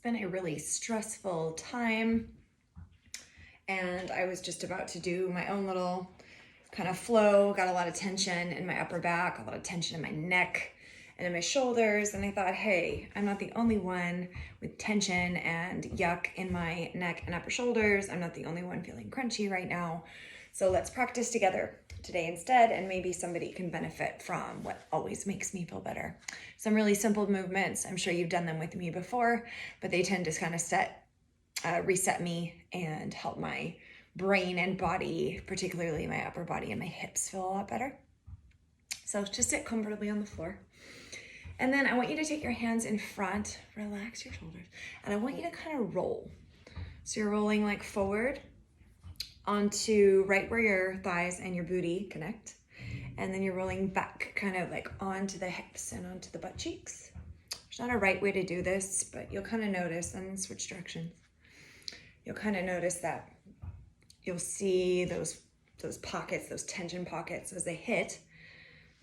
been a really stressful time, and I was just about to do my own little kind of flow. Got a lot of tension in my upper back, a lot of tension in my neck and in my shoulders, and I thought, hey, I'm not the only one with tension and yuck in my neck and upper shoulders. I'm not the only one feeling crunchy right now. So let's practice together today instead, and maybe somebody can benefit from what always makes me feel better. Some really simple movements. I'm sure you've done them with me before, but they tend to kind of reset me and help my brain and body, particularly my upper body and my hips, feel a lot better. So just sit comfortably on the floor. And then I want you to take your hands in front, relax your shoulders, and I want you to kind of roll. So you're rolling like forward onto right where your thighs and your booty connect. And then you're rolling back kind of like onto the hips and onto the butt cheeks. There's not a right way to do this, but you'll kind of notice, and switch directions. You'll kind of notice that you'll see those pockets, those tension pockets as they hit.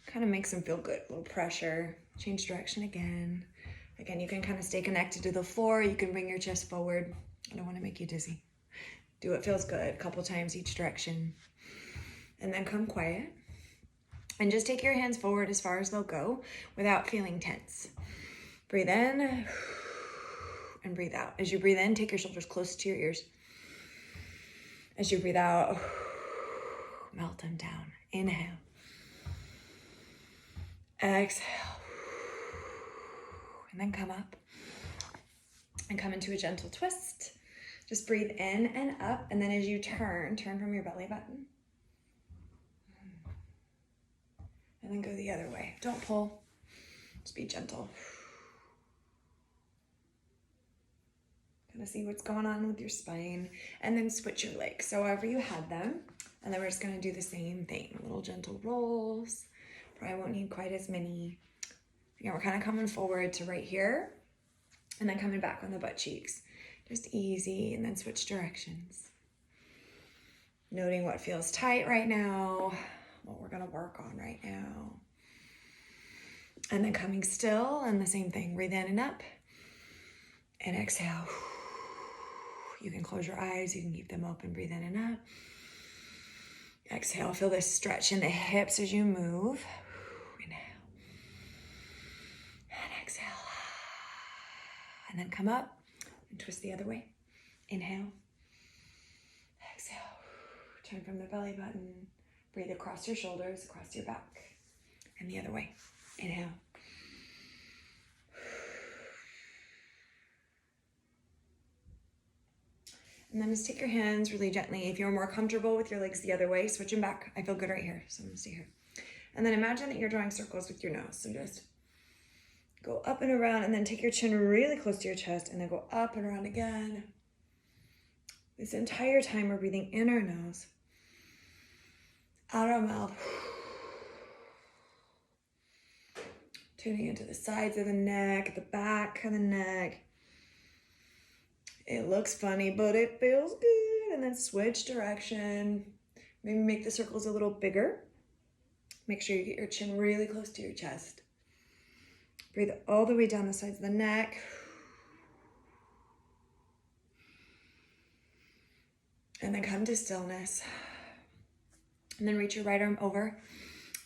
Kind of makes them feel good. A little pressure. Change direction again. Again, you can kind of stay connected to the floor. You can bring your chest forward. I don't want to make you dizzy. Do what feels good a couple times each direction. And then come quiet. And just take your hands forward as far as they'll go without feeling tense. Breathe in and breathe out. As you breathe in, take your shoulders close to your ears. As you breathe out, melt them down. Inhale. Exhale. And then come up and come into a gentle twist. Just breathe in and up, and then as you turn from your belly button. And then go the other way. Don't pull, just be gentle. Kind of see what's going on with your spine, and then switch your legs. So however you had them, and then we're just gonna do the same thing. Little gentle rolls. Probably won't need quite as many. Again, we're kind of coming forward to right here, and then coming back on the butt cheeks. Just easy, and then switch directions. Noting what feels tight right now, what we're gonna work on right now. And then coming still, and the same thing. Breathe in and up, and exhale. You can close your eyes, you can keep them open. Breathe in and up. Exhale, feel this stretch in the hips as you move. Inhale. And exhale. And then come up and twist the other way. Inhale. Exhale. Turn from the belly button. Breathe across your shoulders, across your back. And the other way. Inhale. And then just take your hands really gently. If you're more comfortable with your legs the other way, switch them back. I feel good right here, so I'm gonna stay here. And then imagine that you're drawing circles with your nose. So just go up and around, and then take your chin really close to your chest, and then go up and around again. This entire time we're breathing in our nose, out our mouth. Tuning into the sides of the neck, the back of the neck. It looks funny, but it feels good. And then switch direction. Maybe make the circles a little bigger. Make sure you get your chin really close to your chest. Breathe all the way down the sides of the neck. And then come to stillness. And then reach your right arm over,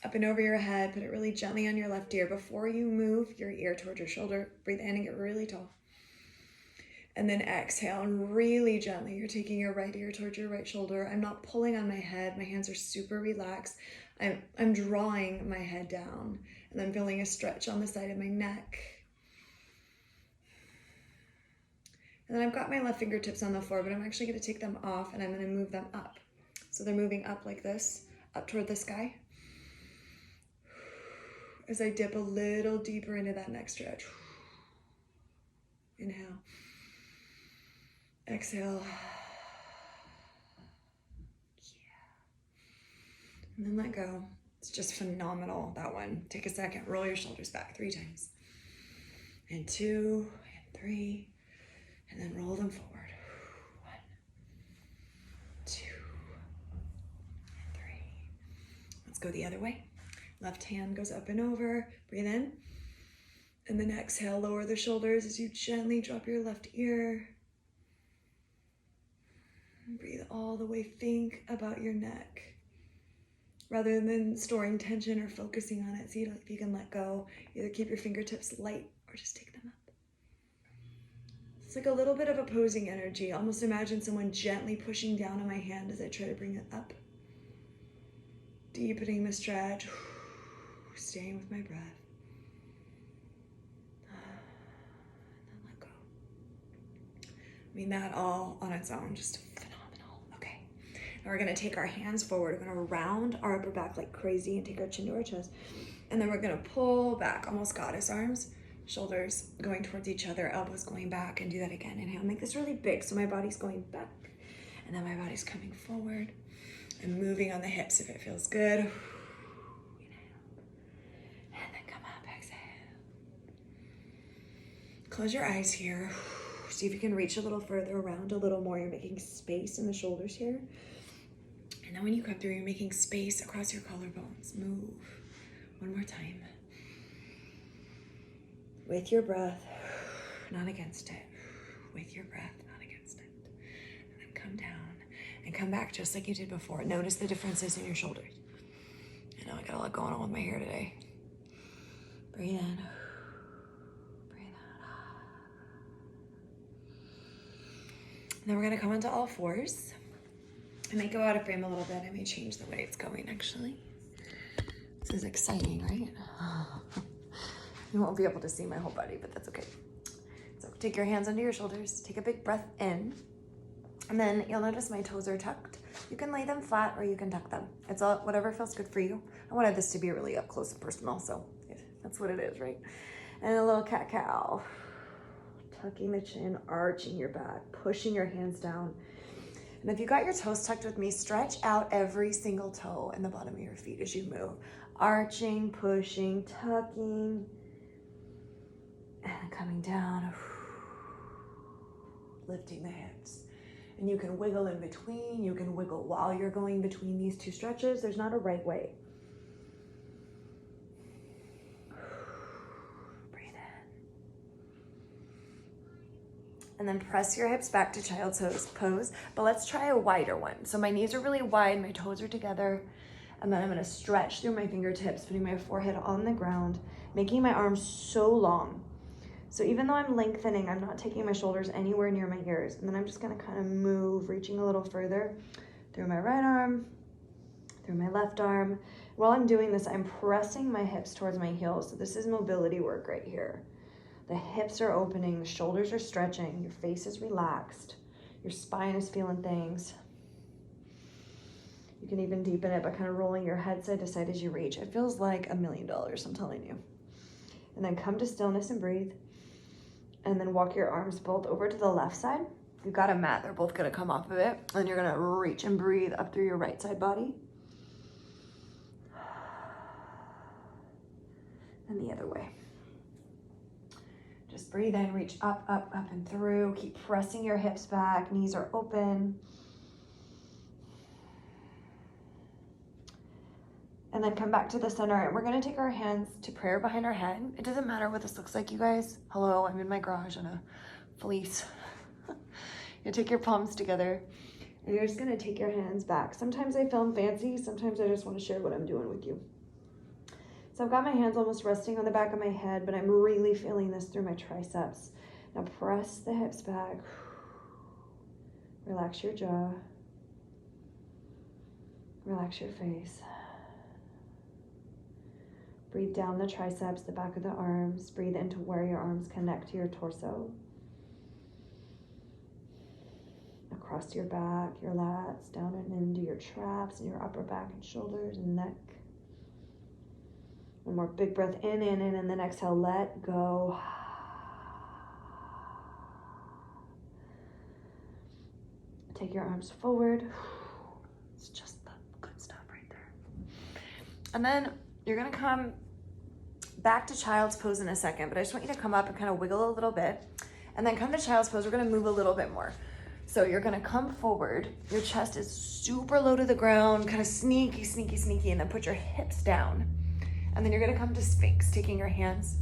up and over your head. Put it really gently on your left ear. Before you move your ear towards your shoulder, breathe in and get really tall. And then exhale, and really gently, you're taking your right ear towards your right shoulder. I'm not pulling on my head. My hands are super relaxed. I'm drawing my head down, and I'm feeling a stretch on the side of my neck. And then I've got my left fingertips on the floor, but I'm actually gonna take them off, and I'm gonna move them up. So they're moving up like this, up toward the sky. As I dip a little deeper into that neck stretch. Inhale. Exhale. Yeah. And then let go. It's just phenomenal, that one. Take a second, roll your shoulders back 3 times. And 2, and 3, and then roll them forward. 1, 2, and 3. Let's go the other way. Left hand goes up and over. Breathe in. And then exhale, lower the shoulders as you gently drop your left ear. Breathe all the way. Think about your neck. Rather than storing tension or focusing on it, see if you can let go. Either keep your fingertips light or just take them up. It's like a little bit of opposing energy. Almost imagine someone gently pushing down on my hand as I try to bring it up. Deepening the stretch. Staying with my breath. And then let go. I mean, that all on its own, just phenomenal. Okay. Now we're going to take our hands forward. We're going to round our upper back like crazy and take our chin to our chest. And then we're going to pull back, almost goddess arms. Shoulders going towards each other, elbows going back, and do that again. Inhale, make this really big so my body's going back. And then my body's coming forward and moving on the hips if it feels good. Inhale. And then come up, exhale. Close your eyes here. See if you can reach a little further, around a little more. You're making space in the shoulders here. And then when you come through, you're making space across your collarbones. Move. One more time. With your breath, not against it. With your breath, not against it. And then come down and come back just like you did before. Notice the differences in your shoulders. I know I got a lot going on with my hair today. Breathe in. Breathe out. And then we're gonna come onto all fours. I may go out of frame a little bit. I may change the way it's going actually. This is exciting, right? You won't be able to see my whole body, but that's okay. So take your hands under your shoulders, take a big breath in, and then you'll notice my toes are tucked. You can lay them flat or you can tuck them. It's all whatever feels good for you. I wanted this to be really up close and personal, so that's what it is, right? And a little cat-cow. Tucking the chin, arching your back, pushing your hands down. And if you got your toes tucked with me, stretch out every single toe in the bottom of your feet as you move. Arching, pushing, tucking, and coming down, lifting the hips. And you can wiggle in between, you can wiggle while you're going between these two stretches. There's not a right way. Breathe in. And then press your hips back to child's pose, but let's try a wider one. So my knees are really wide, my toes are together, and then I'm gonna stretch through my fingertips, putting my forehead on the ground, making my arms so long. So even though I'm lengthening, I'm not taking my shoulders anywhere near my ears. And then I'm just gonna kind of move, reaching a little further through my right arm, through my left arm. While I'm doing this, I'm pressing my hips towards my heels. So this is mobility work right here. The hips are opening, the shoulders are stretching, your face is relaxed, your spine is feeling things. You can even deepen it by kind of rolling your head side to side as you reach. It feels like $1 million, I'm telling you. And then come to stillness and breathe. And then walk your arms both over to the left side. You've got a mat, they're both gonna come off of it. And you're gonna reach and breathe up through your right side body. And the other way. Just breathe in, reach up, up, up and through. Keep pressing your hips back, knees are open. And then come back to the center. And we're gonna take our hands to prayer behind our head. It doesn't matter what this looks like, you guys. Hello, I'm in my garage on a fleece. You take your palms together and you're just gonna take your hands back. Sometimes I film fancy, sometimes I just wanna share what I'm doing with you. So I've got my hands almost resting on the back of my head, but I'm really feeling this through my triceps. Now press the hips back. Relax your jaw. Relax your face. Breathe down the triceps, the back of the arms. Breathe into where your arms connect to your torso. Across your back, your lats, down and into your traps and your upper back and shoulders and neck. One more big breath in, and then exhale, let go. Take your arms forward. It's just the good stuff right there. And then you're gonna come back to child's pose in a second, but I just want you to come up and kind of wiggle a little bit and then come to child's pose. We're gonna move a little bit more. So you're gonna come forward, your chest is super low to the ground, kind of sneaky, and then put your hips down. And then you're gonna come to Sphinx, taking your hands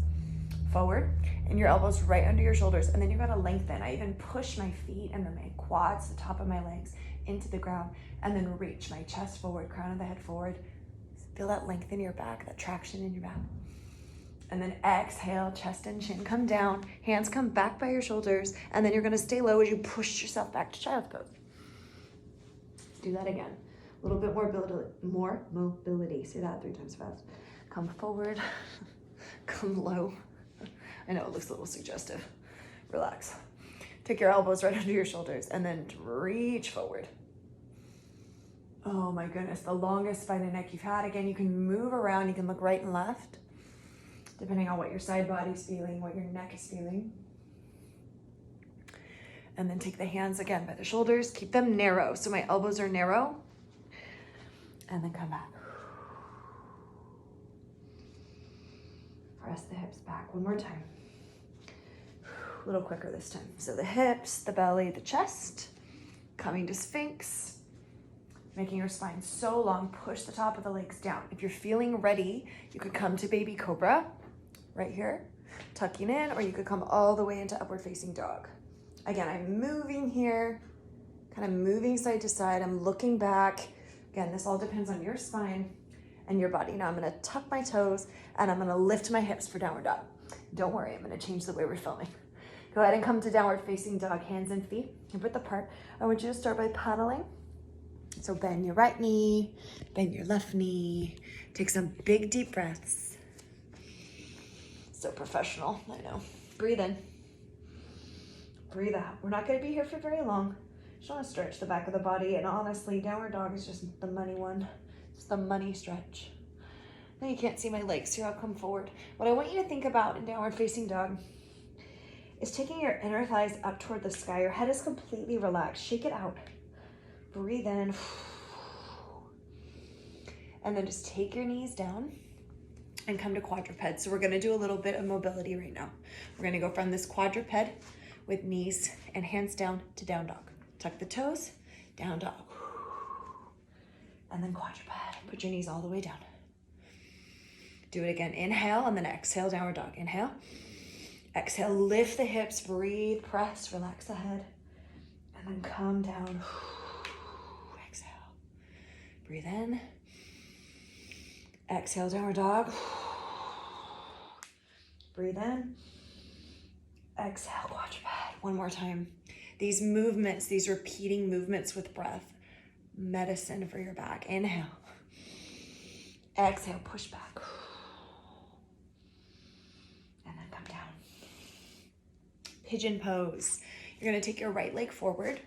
forward and your elbows right under your shoulders, and then you're gonna lengthen. I even push my feet and then my quads, the top of my legs, into the ground, and then reach my chest forward, crown of the head forward. Feel that length in your back, that traction in your back. And then exhale, chest and chin come down, hands come back by your shoulders, and then you're gonna stay low as you push yourself back to child's pose. Do that again. A little bit more mobility. Say that 3 times fast. Come forward, come low. I know it looks a little suggestive. Relax. Take your elbows right under your shoulders and then reach forward. Oh my goodness, the longest spine and neck you've had. Again, you can move around, you can look right and left, depending on what your side body's feeling, what your neck is feeling. And then take the hands again by the shoulders, keep them narrow. So my elbows are narrow. And then come back. Press the hips back one more time. A little quicker this time. So the hips, the belly, the chest, coming to Sphinx, making your spine so long, push the top of the legs down. If you're feeling ready, you could come to baby cobra right here, tucking in, or you could come all the way into upward facing dog. Again, I'm moving here, kind of moving side to side. I'm looking back. Again, this all depends on your spine and your body. Now I'm gonna tuck my toes and I'm gonna lift my hips for downward dog. Don't worry, I'm gonna change the way we're filming. Go ahead and come to downward facing dog, hands and feet, hip width apart. I want you to start by paddling. So bend your right knee, bend your left knee. Take some big deep breaths. So professional, I know. Breathe in, breathe out. We're not gonna be here for very long. Just wanna stretch the back of the body, and honestly, downward dog is just the money one. It's the money stretch. Now you can't see my legs here, I'll come forward. What I want you to think about in downward facing dog is taking your inner thighs up toward the sky. Your head is completely relaxed. Shake it out. Breathe in. And then just take your knees down and come to quadruped. So we're gonna do a little bit of mobility right now. We're gonna go from this quadruped with knees and hands down to down dog. Tuck the toes, down dog. And then quadruped. Put your knees all the way down. Do it again. Inhale and then exhale, downward dog. Inhale. Exhale, lift the hips, breathe, press, relax the head. And then come down. Exhale. Breathe in. Exhale, downward dog. Breathe in. Exhale, quadruped. One more time. These movements, these repeating movements with breath, medicine for your back. Inhale. Exhale, push back. And then come down. Pigeon pose. You're gonna take your right leg forward.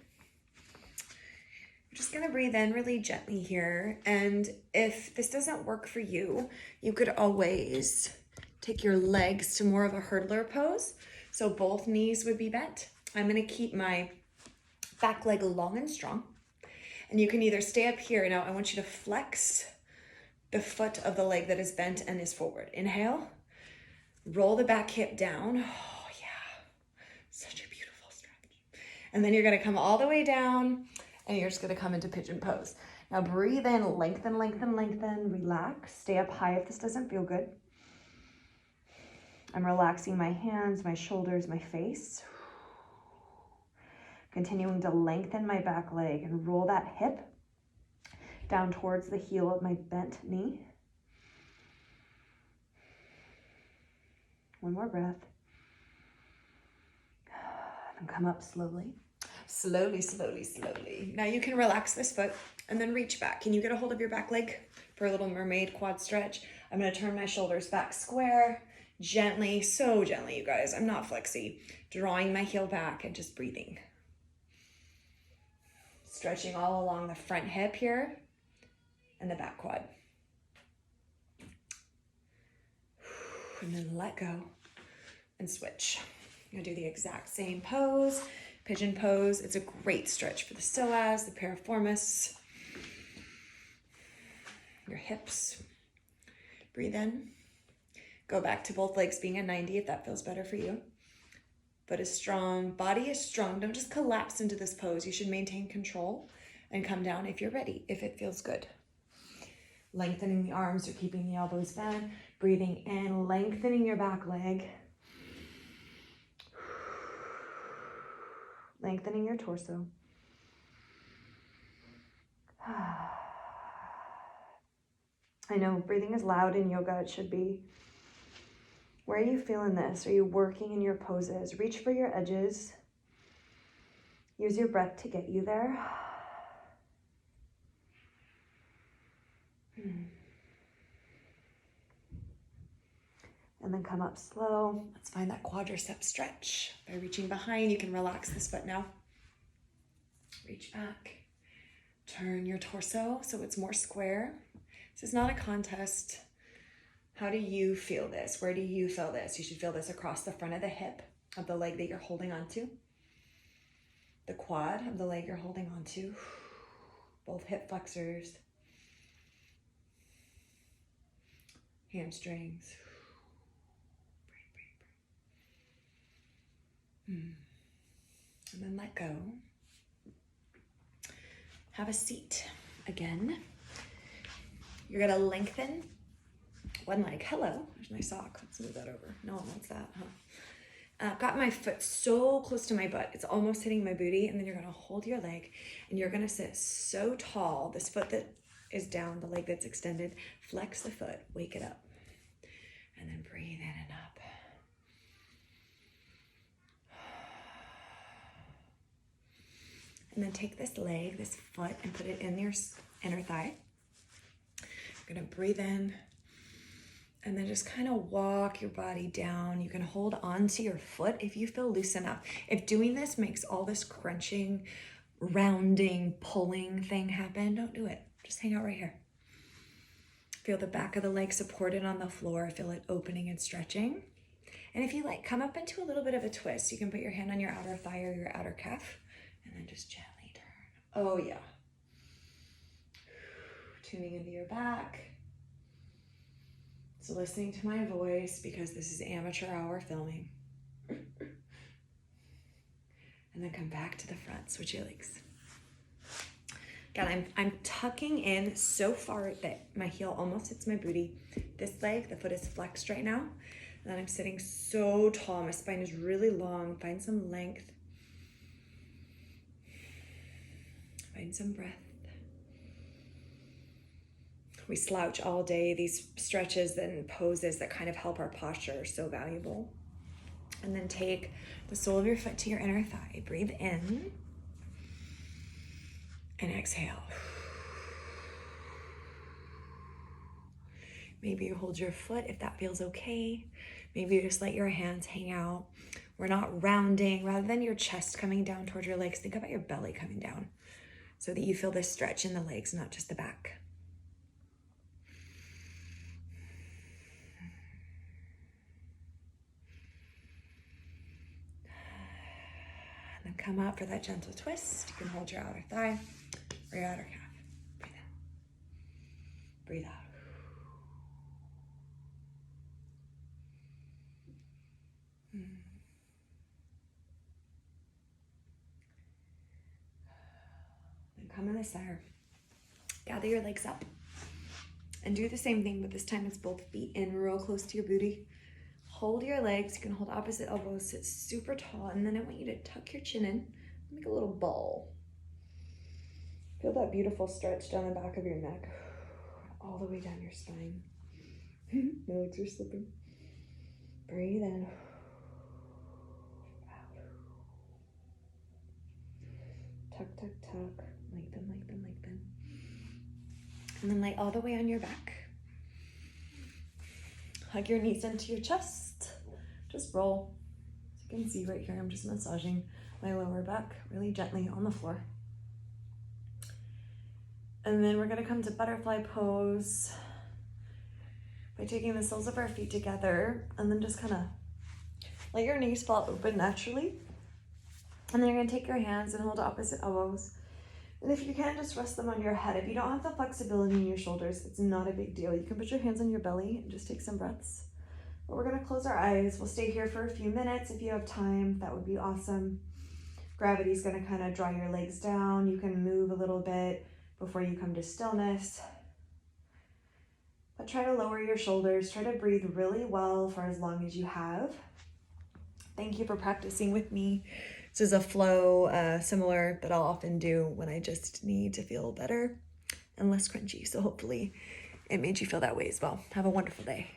You're just gonna breathe in really gently here. And if this doesn't work for you, you could always take your legs to more of a hurdler pose. So both knees would be bent. I'm gonna keep my back leg long and strong. And you can either stay up here. Now I want you to flex the foot of the leg that is bent and is forward. Inhale, roll the back hip down. Oh yeah, such a beautiful stretch. And then you're gonna come all the way down and you're just gonna come into pigeon pose. Now breathe in, lengthen, lengthen, lengthen, relax. Stay up high if this doesn't feel good. I'm relaxing my hands, my shoulders, my face. Continuing to lengthen my back leg and roll that hip down towards the heel of my bent knee. One more breath. And come up slowly. Slowly, slowly, slowly. Now you can relax this foot and then reach back. Can you get a hold of your back leg for a little mermaid quad stretch? I'm gonna turn my shoulders back square, gently, so gently, you guys. I'm not flexy. Drawing my heel back and just breathing. Stretching all along the front hip here and the back quad. And then let go and switch. You're gonna do the exact same pose, pigeon pose. It's a great stretch for the psoas, the piriformis, your hips. Breathe in. Go back to both legs being at 90 if that feels better for you. Foot is strong, body is strong. Don't just collapse into this pose. You should maintain control and come down if you're ready, if it feels good. Lengthening the arms or keeping the elbows bent. Breathing in, lengthening your back leg. lengthening your torso. I know breathing is loud in yoga, it should be. Where are you feeling this? Are you working in your poses? Reach for your edges. Use your breath to get you there. And then come up slow. Let's find that quadricep stretch. By reaching behind, you can relax this foot now. Reach back. Turn your torso so it's more square. This is not a contest. How do you feel this? Where do you feel this? You should feel this across the front of the hip of the leg that you're holding onto. The quad of the leg you're holding onto. Both hip flexors. Hamstrings. And then let go. Have a seat again. You're gonna lengthen one leg. Hello, there's my sock. Let's move that over. No one wants that, huh? Got my foot so close to my butt. It's almost hitting my booty. And then you're gonna hold your leg and you're gonna sit so tall. This foot that is down, the leg that's extended, flex the foot, wake it up. And then breathe in and up. And then take this leg, this foot, and put it in your inner thigh. You're gonna breathe in, and then just kind of walk your body down. You can hold on to your foot if you feel loose enough. If doing this makes all this crunching, rounding, pulling thing happen, don't do it. Just hang out right here. Feel the back of the leg supported on the floor. Feel it opening and stretching. And if you like, come up into a little bit of a twist. You can put your hand on your outer thigh or your outer calf. And then just gently turn. Oh yeah. Tuning into your back. So listening to my voice because this is amateur hour filming. And then come back to the front. Switch your legs. God, I'm tucking in so far that my heel almost hits my booty. This leg, the foot is flexed right now. And then I'm sitting so tall. My spine is really long. Find some length. Find some breath. We slouch all day. These stretches and poses that kind of help our posture are so valuable. And then take the sole of your foot to your inner thigh. Breathe in and exhale. Maybe you hold your foot if that feels okay. Maybe you just let your hands hang out. We're not rounding. Rather than your chest coming down towards your legs, think about your belly coming down, so that you feel this stretch in the legs, not just the back. And then come up for that gentle twist. You can hold your outer thigh or your outer calf. Breathe in. Breathe out. Then come in the center. Gather your legs up and do the same thing, but this time it's both feet in real close to your booty. Hold your legs. You can hold opposite elbows, sit super tall, and then I want you to tuck your chin in, make a little ball. Feel that beautiful stretch down the back of your neck, all the way down your spine. My legs are slipping. Breathe in. Out. Tuck, tuck, tuck. Lengthen, lengthen, lengthen. And then lay all the way on your back. Hug your knees into your chest. Just roll. As you can see right here, I'm just massaging my lower back really gently on the floor. And then we're gonna come to butterfly pose by taking the soles of our feet together and then just kind of let your knees fall open naturally. And then you're gonna take your hands and hold opposite elbows. And if you can, just rest them on your head. If you don't have the flexibility in your shoulders, it's not a big deal. You can put your hands on your belly and just take some breaths. But we're gonna close our eyes. We'll stay here for a few minutes. If you have time, that would be awesome. Gravity's gonna kind of draw your legs down. You can move a little bit before you come to stillness. But try to lower your shoulders. Try to breathe really well for as long as you have. Thank you for practicing with me. This is a flow similar that I'll often do when I just need to feel better and less crunchy. So hopefully it made you feel that way as well. Have a wonderful day.